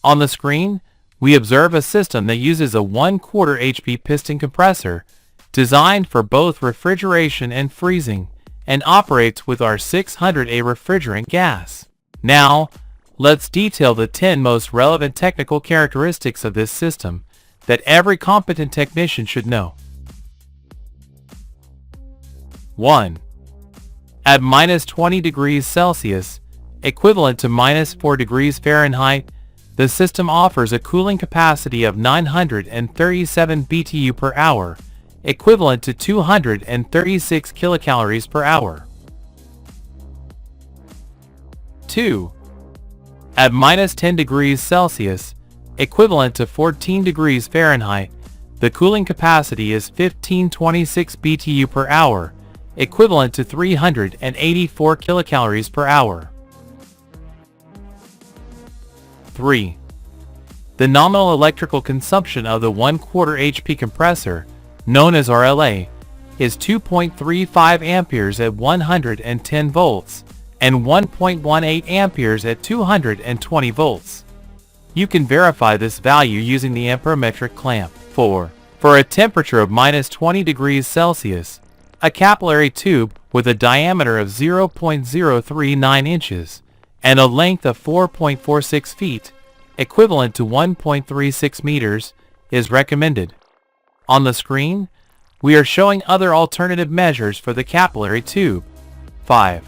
On the screen, we observe a system that uses a 1/4 HP piston compressor designed for both refrigeration and freezing and operates with R600a refrigerant gas. Now, let's detail the 10 most relevant technical characteristics of this system that every competent technician should know. 1. At -20 degrees Celsius, equivalent to -4 degrees Fahrenheit, the system offers a cooling capacity of 937 BTU per hour, equivalent to 236 kilocalories per hour. 2. At -10 degrees Celsius, equivalent to 14 degrees Fahrenheit, the cooling capacity is 1526 BTU per hour, equivalent to 384 kilocalories per hour. 3. The nominal electrical consumption of the 1/4 HP compressor, known as RLA, is 2.35 amperes at 110 volts and 1.18 amperes at 220 volts. You can verify this value using the amperometric clamp. 4. For a temperature of -20 degrees Celsius, a capillary tube with a diameter of 0.039 inches and a length of 4.46 feet, equivalent to 1.36 meters, is recommended. On the screen, we are showing other alternative measures for the capillary tube. 5.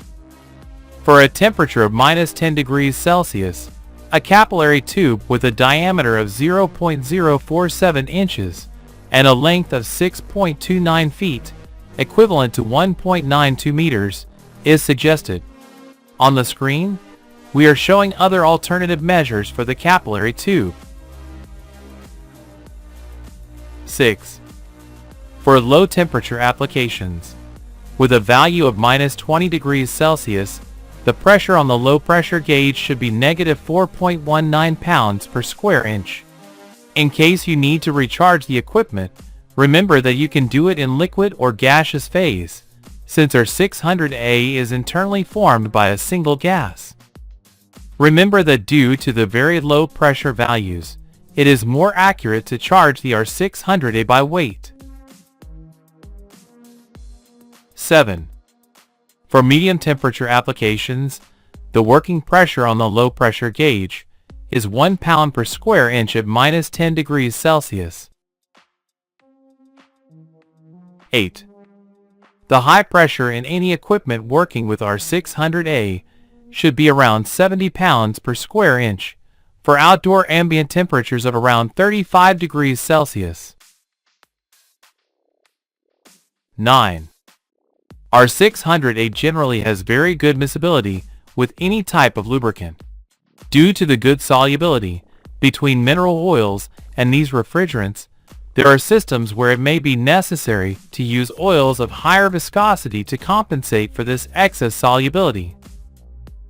For a temperature of -10 degrees Celsius, a capillary tube with a diameter of 0.047 inches and a length of 6.29 feet, equivalent to 1.92 meters, is suggested. On the screen, we are showing other alternative measures for the capillary tube. 6. For low temperature applications, with a value of -20 degrees Celsius, the pressure on the low pressure gauge should be -4.19 pounds per square inch. In case you need to recharge the equipment, remember that you can do it in liquid or gaseous phase, since R600a is internally formed by a single gas. Remember that due to the very low pressure values, it is more accurate to charge the R600a by weight. 7. For medium temperature applications, the working pressure on the low pressure gauge is 1 pound per square inch at -10 degrees Celsius. 8. The high pressure in any equipment working with R600a should be around 70 pounds per square inch for outdoor ambient temperatures of around 35 degrees Celsius. 9. R600a generally has very good miscibility with any type of lubricant. Due to the good solubility between mineral oils and these refrigerants, there are systems where it may be necessary to use oils of higher viscosity to compensate for this excess solubility.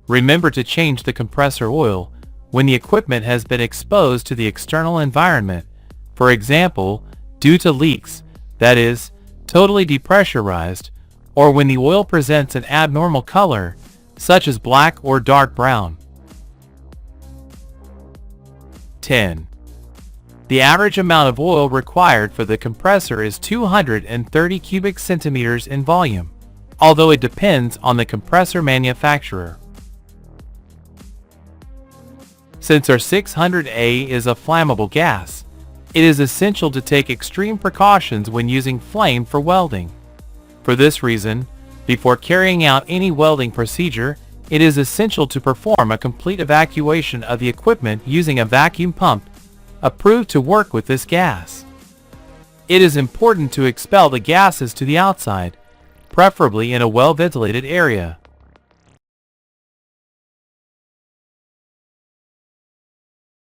Remember to change the compressor oil when the equipment has been exposed to the external environment, for example, due to leaks, that is, totally depressurized, or when the oil presents an abnormal color, such as black or dark brown. 10. The average amount of oil required for the compressor is 230 cubic centimeters in volume, although it depends on the compressor manufacturer. Since R600a is a flammable gas, it is essential to take extreme precautions when using flame for welding. For this reason, before carrying out any welding procedure, it is essential to perform a complete evacuation of the equipment using a vacuum pump approved to work with this gas. It is important to expel the gases to the outside, preferably in a well-ventilated area.